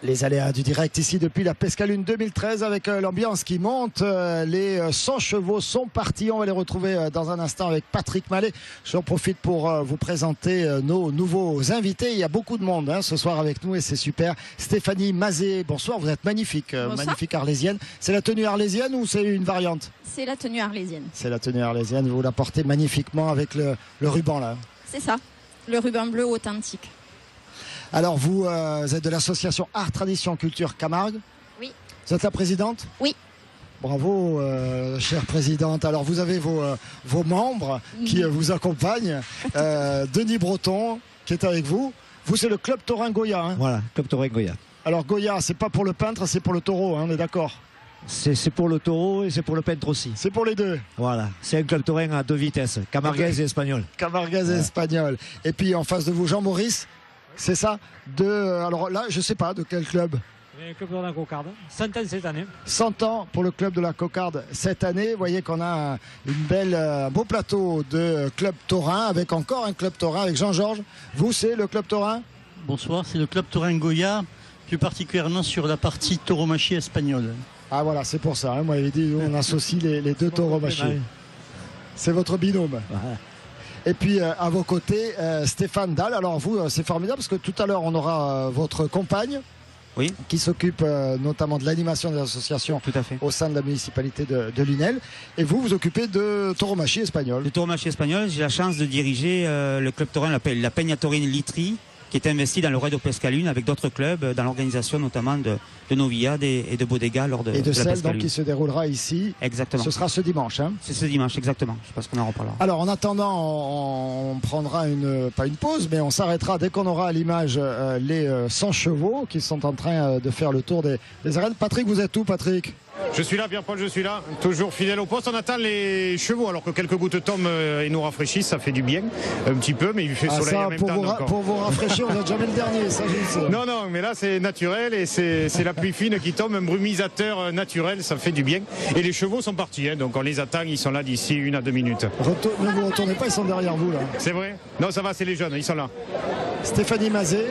Les aléas du direct ici depuis la Pescalune 2013 avec l'ambiance qui monte. Les 100 chevaux sont partis. On va les retrouver dans un instant avec Patrick Mallet. J'en profite pour vous présenter nos nouveaux invités. Il y a beaucoup de monde ce soir avec nous et c'est super. Stéphanie Mazet, bonsoir, vous êtes magnifique. Magnifique arlésienne. C'est la tenue arlésienne ou c'est une variante? C'est la tenue arlésienne. C'est la tenue arlésienne. Vous la portez magnifiquement avec le ruban là. C'est ça, le ruban bleu authentique. Alors vous êtes de l'association Art Tradition Culture Camargue. Oui. Vous êtes la présidente? Oui. Bravo, chère présidente. Alors vous avez vos membres qui vous accompagnent. Denis Breton qui est avec vous. Vous c'est le club taurin Goya. Hein. Voilà, club taurin Goya. Alors Goya, c'est pas pour le peintre, c'est pour le taureau, hein, on est d'accord? C'est pour le taureau et c'est pour le peintre aussi. C'est pour les deux. Voilà, c'est un club taurin à deux vitesses, camarguaise et espagnol. Camarguaise et espagnol. Et puis en face de vous, Jean-Maurice, c'est ça? Alors là, je sais pas de quel club. Le club de la Cocarde, 100 ans cette année. 100 ans pour le club de la Cocarde cette année. Vous voyez qu'on a un beau plateau de club taurin avec encore un club taurin avec Jean-Georges. Vous, c'est le club taurin? Bonsoir, c'est le club taurin Goya, plus particulièrement sur la partie tauromachie espagnole. Ah voilà, c'est pour ça. Moi, j'avais dit, on associe les deux tauromachie. C'est votre binôme. Ouais. Et puis à vos côtés, Stéphane Dalle. Alors vous, c'est formidable parce que tout à l'heure, on aura votre compagne. Oui. Qui s'occupe notamment de l'animation des associations. Tout à fait. Au sein de la municipalité de Lunel. Et vous, vous occupez de tauromachie espagnole. De tauromachie espagnole, j'ai la chance de diriger le club taurin, la Peña Taurine Litri, qui est investi dans le Raid de Pescalune avec d'autres clubs, dans l'organisation notamment de Novillade et de Bodega lors de et de la celle Pescalune. donc, qui se déroulera ici. Exactement. Ce sera ce dimanche. Hein. C'est ce dimanche, exactement. Je pense qu'on en reparlera. Alors en attendant, on prendra pas une pause, mais on s'arrêtera dès qu'on aura à l'image les 100 chevaux qui sont en train de faire le tour des arènes. Patrick, vous êtes où, Patrick? Je suis là, Pierre-Paul, je suis là, toujours fidèle au poste. On attend les chevaux, alors que quelques gouttes tombent et nous rafraîchissent, ça fait du bien, un petit peu, mais il fait soleil en même temps. Pour vous rafraîchir, vous n'êtes jamais le dernier, ça je le sais. Non, mais là c'est naturel et c'est la pluie fine qui tombe, un brumisateur naturel, ça fait du bien. Et les chevaux sont partis, donc on les attend, ils sont là d'ici 1 à 2 minutes. Ne vous retournez pas, ils sont derrière vous là. C'est vrai? Non, ça va, c'est les jeunes, ils sont là. Stéphanie Mazet.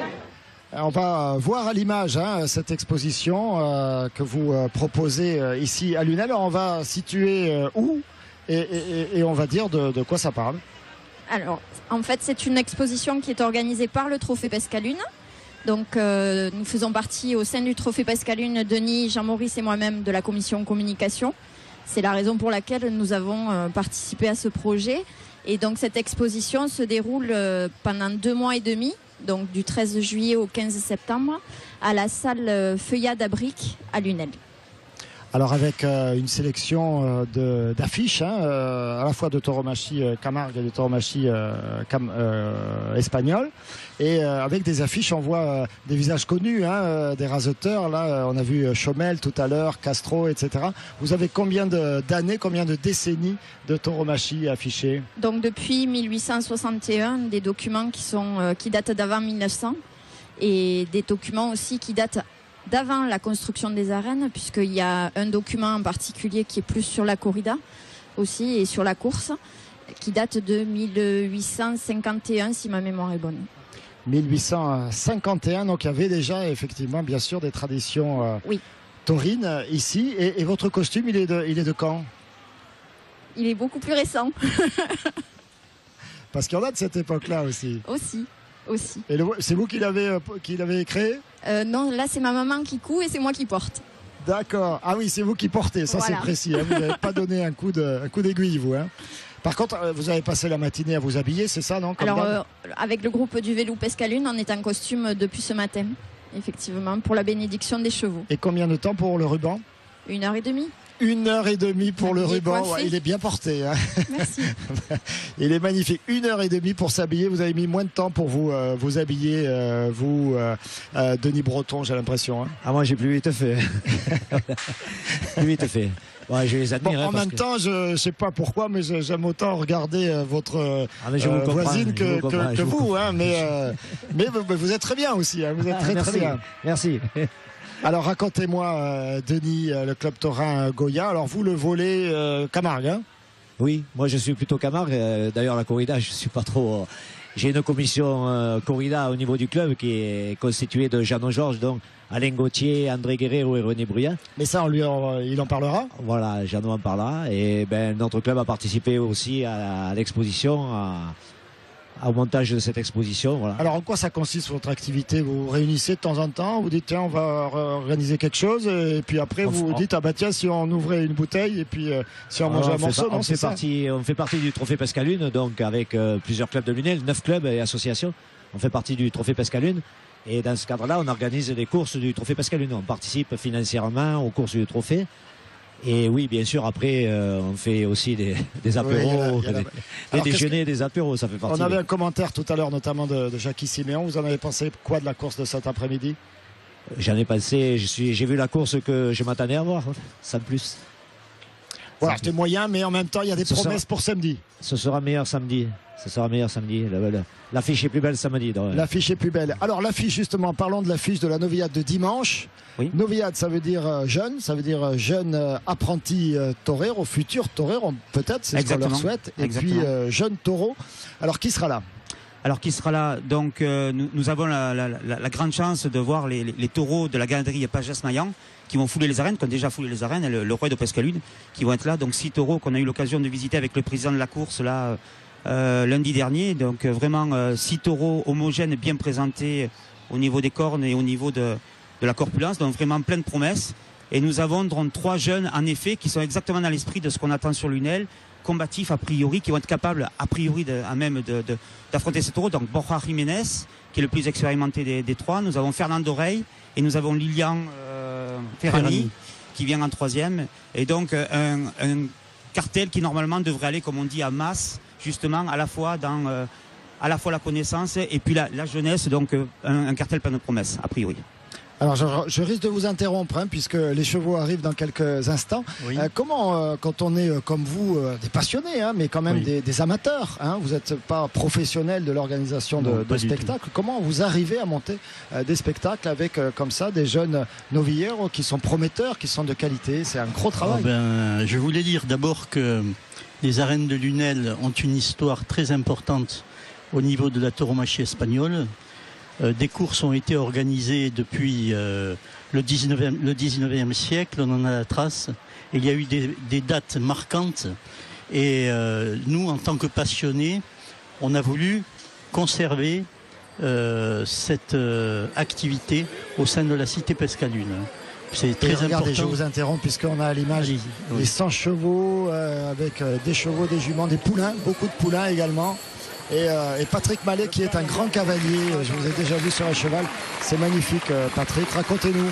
On va voir à l'image cette exposition que vous proposez ici à Lunel. Alors on va situer où et on va dire de quoi ça parle. Alors, en fait, c'est une exposition qui est organisée par le Trophée Pescalune. Donc, nous faisons partie au sein du Trophée Pescalune, Denis, Jean-Maurice et moi-même de la commission communication. C'est la raison pour laquelle nous avons participé à ce projet. Et donc, cette exposition se déroule pendant 2 mois et demi. Donc du 13 juillet au 15 septembre, à la salle Feuillade à Briques à Lunel. Alors avec une sélection d'affiches, à la fois de tauromachie Camargue et de tauromachie espagnole, et avec des affiches, on voit des visages connus, des raseteurs. Là, on a vu Chomel tout à l'heure, Castro, etc. Vous avez combien d'années, combien de décennies de tauromachie affichées? Donc depuis 1861, des documents qui datent d'avant 1900, et des documents aussi qui datent d'avant la construction des arènes, puisqu'il y a un document en particulier qui est plus sur la corrida aussi et sur la course, qui date de 1851 si ma mémoire est bonne. 1851, donc il y avait déjà effectivement bien sûr des traditions taurines ici. Et votre costume, il est de quand? Il est beaucoup plus récent. Parce qu'il y en a de cette époque-là aussi. Aussi. Et c'est vous qui l'avez créé? Non, là c'est ma maman qui coud et c'est moi qui porte. D'accord. Ah oui, c'est vous qui portez, ça voilà. C'est précis. Vous n'avez pas donné un coup d'aiguille, vous. Par contre, vous avez passé la matinée à vous habiller, c'est ça, non? Alors, avec le groupe du Vélo Pescalune, on est en costume depuis ce matin, effectivement, pour la bénédiction des chevaux. Et combien de temps pour le ruban? 1h30. 1h30 pour le ruban, il est bien porté. Merci. Il est magnifique. 1h30 pour s'habiller. Vous avez mis moins de temps pour vous habiller, Denis Breton, j'ai l'impression. Ah, moi j'ai plus vite fait. Plus vite fait. Ouais, je les admire. En même temps, je ne sais pas pourquoi, mais j'aime autant regarder votre voisine que vous. Mais vous êtes très bien aussi. Vous êtes très bien. Merci. Alors racontez-moi, Denis, le club taurin Goya. Alors vous, le volet Camargue, Oui, moi je suis plutôt Camargue. D'ailleurs, la corrida, je ne suis pas trop j'ai une commission corrida au niveau du club qui est constituée de Jeannot Georges, donc Alain Gauthier, André Guerrero et René Bruyat. Mais ça, il en parlera. Voilà, Jeannot en parlera. Et notre club a participé aussi à l'exposition, au montage de cette exposition. Voilà. Alors en quoi ça consiste votre activité? Vous vous réunissez de temps en temps, vous dites tiens on va organiser quelque chose et puis après vous dites ah bah tiens si on ouvrait une bouteille et puis si on mangeait un morceau, on fait partie du Trophée Pascalune, donc avec plusieurs clubs de Lunel, 9 clubs et associations. On fait partie du Trophée Pascalune et dans ce cadre-là on organise des courses du Trophée Pascalune. On participe financièrement aux courses du trophée. Et oui, bien sûr, après, on fait aussi des apéros, des déjeuners, des apéros, ça fait partie. On avait un commentaire tout à l'heure, notamment de Jackie Siméon. Vous en avez pensé quoi de la course de cet après-midi? J'en ai pensé, j'ai vu la course que je m'attendais à voir, sans plus. Voilà, c'était moyen, mais en même temps, il y a des promesses pour samedi. Ce sera meilleur samedi. L'affiche est plus belle samedi. L'affiche est plus belle. Alors l'affiche, justement, parlons de l'affiche de la Noviade de dimanche. Oui. Noviade, ça veut dire jeune, ça veut dire jeune apprenti torero, futur torero, peut-être, c'est ce qu'on leur souhaite. Et puis jeune taureau. Alors qui sera là? Donc nous avons la grande chance de voir les taureaux de la ganaderie Pages-Maillan qui vont fouler les arènes, qui ont déjà foulé les arènes, le roi de Pescalune, qui vont être là. Donc 6 taureaux qu'on a eu l'occasion de visiter avec le président de la course là lundi dernier. Donc vraiment 6 taureaux homogènes, bien présentés au niveau des cornes et au niveau de la corpulence. Donc vraiment plein de promesses. Et nous avons 3 jeunes en effet qui sont exactement dans l'esprit de ce qu'on attend sur Lunel, combatifs a priori, qui vont être capables a priori d'affronter ces taureaux. Donc Borja Jiménez qui est le plus expérimenté des 3. Nous avons Fernando Rey et nous avons Lilian Ferrani qui vient en 3e. Et donc un cartel qui normalement devrait aller, comme on dit, à masse, justement à la fois la connaissance et puis la jeunesse. Donc un cartel plein de promesses a priori. Alors je risque de vous interrompre puisque les chevaux arrivent dans quelques instants. Oui. Comment, quand on est comme vous, des passionnés, mais quand même des amateurs, vous n'êtes pas professionnel de l'organisation de spectacles, comment vous arrivez à monter des spectacles avec comme ça des jeunes novilleros qui sont prometteurs, qui sont de qualité? C'est un gros travail. Je voulais dire d'abord que les arènes de Lunel ont une histoire très importante au niveau de la tauromachie espagnole. Des courses ont été organisées depuis le 19e siècle, on en a la trace. Et il y a eu des dates marquantes. Et nous, en tant que passionnés, on a voulu conserver cette activité au sein de la cité Pescalune. C'est très regardez, important. Je vous interromps puisqu'on a à l'image les 100 chevaux avec des chevaux, des juments, des poulains, beaucoup de poulains également. Et Patrick Mallet qui est un grand cavalier, je vous ai déjà vu sur un cheval, c'est magnifique. Patrick, racontez-nous.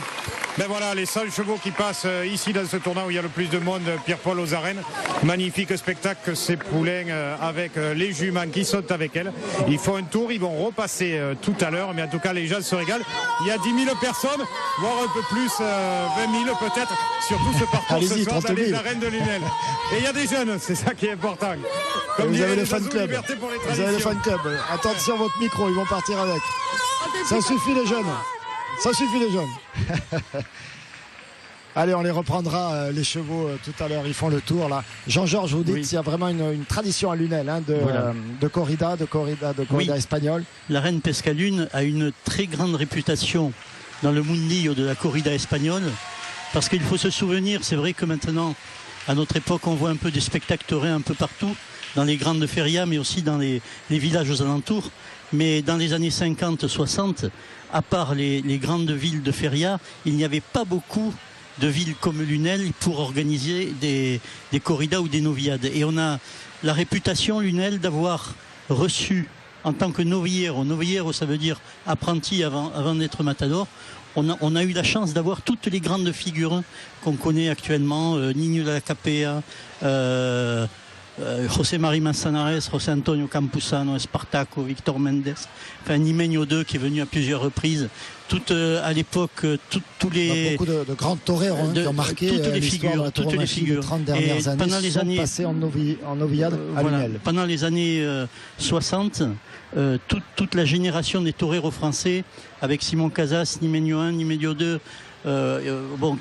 Ben voilà, les 100 chevaux qui passent ici dans ce tournoi où il y a le plus de monde, Pierre-Paul aux arènes. Magnifique spectacle, ces poulains avec les juments qui sautent avec elles. Ils font un tour, ils vont repasser tout à l'heure, mais en tout cas les gens se régalent. Il y a 10 000 personnes, voire un peu plus, 20 000 peut-être, sur tout ce parcours ce soir dans les arènes de Lunel. Et il y a des jeunes, c'est ça qui est important. Comme vous avez le fan club. Vous avez le fan club. Attention votre micro, ils vont partir avec. Ça suffit les jeunes. Ça suffit les jeunes. Allez, on les reprendra les chevaux tout à l'heure. Ils font le tour là. Jean-Georges, vous dites qu'il y a vraiment une tradition à Lunel de corrida espagnole. La reine Pescalune a une très grande réputation dans le mundillo de la corrida espagnole, parce qu'il faut se souvenir, c'est vrai que maintenant, à notre époque, on voit un peu des spectacles taurins un peu partout, dans les grandes férias, mais aussi dans les villages aux alentours. Mais dans les années 50-60, à part les grandes villes de feria, il n'y avait pas beaucoup de villes comme Lunel pour organiser des corridas ou des noviades. Et on a la réputation, Lunel, d'avoir reçu en tant que novillero, ça veut dire apprenti avant d'être matador, on a eu la chance d'avoir toutes les grandes figures qu'on connaît actuellement, Niño de la Capea, José María Manzanares, José Antonio Campuzano, Espartaco, Victor Mendes, enfin Nimeño II qui est venu à plusieurs reprises. À l'époque, tous les beaucoup de grands toreros qui ont marqué toutes les figures, les 30 dernières années pendant les années passées en novillade à Lunel. Pendant les années 60, toute la génération des toreros français, avec Simon Casas, Nimenio 1, Nimenio 2,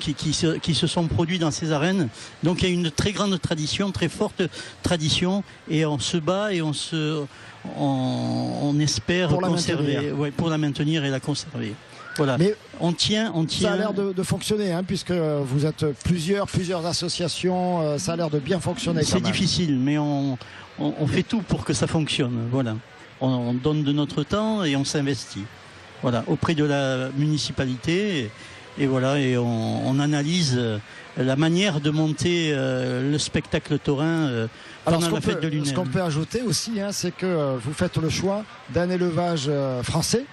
qui se sont produits dans ces arènes. Donc il y a une très grande tradition, très forte tradition, et on se bat et on espère pour conserver, pour la maintenir et la conserver. Voilà. Mais on tient. Ça a l'air de fonctionner, hein, puisque vous êtes plusieurs associations. Ça a l'air de bien fonctionner. C'est difficile, mais on fait tout pour que ça fonctionne. Voilà. On donne de notre temps et on s'investit. Voilà, auprès de la municipalité. Et voilà, et on analyse la manière de monter le spectacle taurin pendant la fête de Lunel. Ce qu'on peut ajouter aussi, hein, c'est que vous faites le choix d'un élevage français.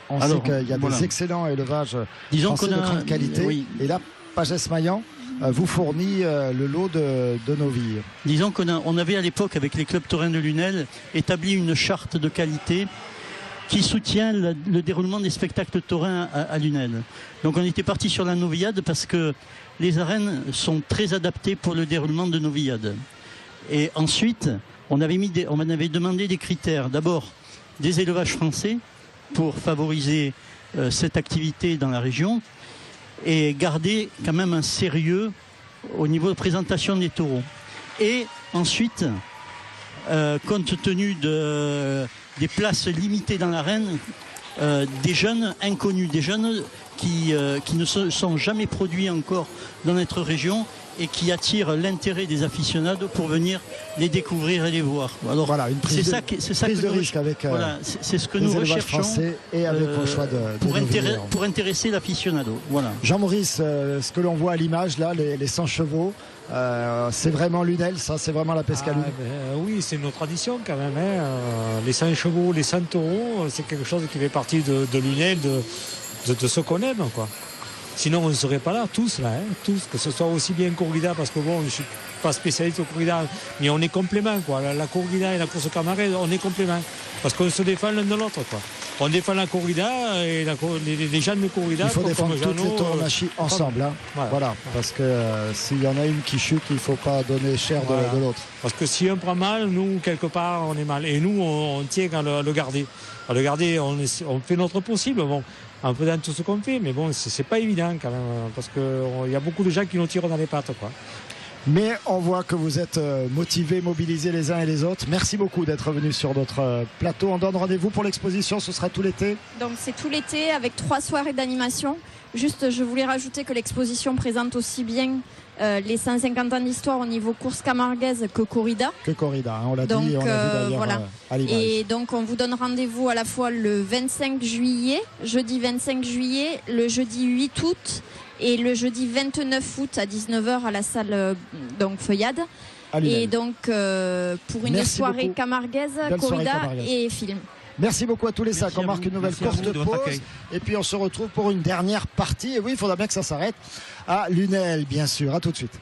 On sait qu'il y a des excellents élevages français de grande qualité. Oui. Et là, Pagès-Maillan vous fournit le lot de novilles. Disons qu'on avait à l'époque, avec les clubs taurins de Lunel, établi une charte de qualité qui soutient le déroulement des spectacles taurins à Lunel. Donc on était parti sur la novillade parce que les arènes sont très adaptées pour le déroulement de novillades. Et ensuite, on avait demandé des critères. D'abord, des élevages français pour favoriser cette activité dans la région et garder quand même un sérieux au niveau de présentation des taureaux. Et ensuite, compte tenu des places limitées dans l'arène, des jeunes inconnus, des jeunes qui ne se sont jamais produits encore dans notre région et qui attirent l'intérêt des aficionados pour venir les découvrir et les voir. Alors, voilà, une prise de risque avec c'est ce que nous recherchons et avec vos choix pour intéresser l'aficionado. Voilà. Jean-Maurice, ce que l'on voit à l'image là, les 100 chevaux, c'est vraiment Lunel, ça, c'est vraiment la Pescalune. Oui, c'est nos traditions quand même. Hein. Les 100 chevaux, les 100 taureaux, c'est quelque chose qui fait partie de Lunel, de ce qu'on aime, quoi. Sinon, on ne serait pas là, tous, tous, que ce soit aussi bien corrida, parce que bon, je ne suis pas spécialiste au corrida, mais on est complément, quoi. La corrida et la course camargue, on est complément, parce qu'on se défend l'un de l'autre, quoi. On défend la corrida et les gens de corrida. Il faut défendre toutes les tauromachie ensemble, hein. Voilà, parce que s'il y en a une qui chute, il ne faut pas donner cher de l'autre. Parce que si on prend mal, nous, quelque part, on est mal. Et nous, on tient à le garder. À le garder, on fait notre possible. Bon, un peu dans tout ce qu'on fait, mais bon, c'est pas évident quand même, parce qu'il y a beaucoup de gens qui nous tirent dans les pattes, quoi. Mais on voit que vous êtes motivés, mobilisés les uns et les autres. Merci beaucoup d'être venus sur notre plateau. On donne rendez-vous pour l'exposition, ce sera tout l'été. Donc c'est tout l'été avec 3 soirées d'animation. Juste, je voulais rajouter que l'exposition présente aussi bien les 150 ans d'histoire au niveau course camarguaise que corrida. Que corrida, hein, on l'a dit, on l'a vu d'ailleurs voilà. À l'image. Et donc on vous donne rendez-vous à la fois le 25 juillet, jeudi 25 juillet, le jeudi 8 août et le jeudi 29 août à 19h à la salle Feuillade. Et donc pour une soirée camarguaise, corrida et film. Merci beaucoup à tous les 5. On marque une nouvelle courte pause. Et puis on se retrouve pour une dernière partie. Et oui, il faudra bien que ça s'arrête à Lunel, bien sûr. À tout de suite.